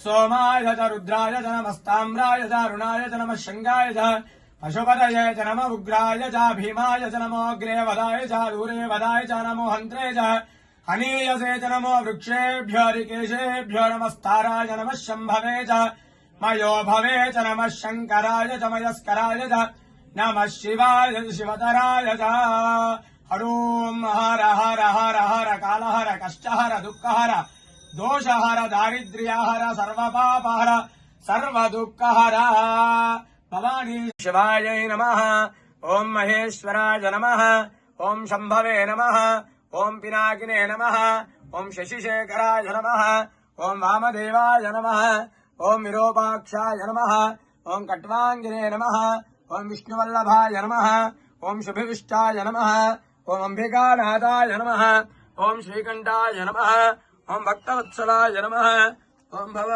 सोमाय च रुद्राय च नमस्ताम्राय च अरुणाय च नमः शङ्गाय च पशुपतये च नम उग्राय च भीमाय च नमोऽग्रे वदाय च दूरे वदाय च नमो हन्त्रे च हनीयसे च नमो वृक्षेभ्यो ऋकेशेभ्यो नमस्ताराय नमः शम्भवे च मयो भवे च नमः शङ्कराय च मयस्कराय च नमः शिवाय शिवतराय च हरोम हर हर हर हर कालहर कष्टहर दुःखहर दोषहर दारिद्र्यहर सर्वपापहर सर्वदुःखहर भवानी शिवायै नमः। ओम महेश्वराय नमः। ओम शंभवे नमः। ओम पिनाकिने नमः। ओम शशिशेखराय नमः। ओम वामदेवाय नमः। ओम विरूपाक्षाय नमः। ओम कट्वांगिने नमः। ओम विष्णुवल्लभाय नमः। ओम शुभविष्टाय नमः। ओम अंबिकानाथाय नमः। ओम श्रीकंठाय नमः। ओम भक्तवत्सलाय नमः। ओम भव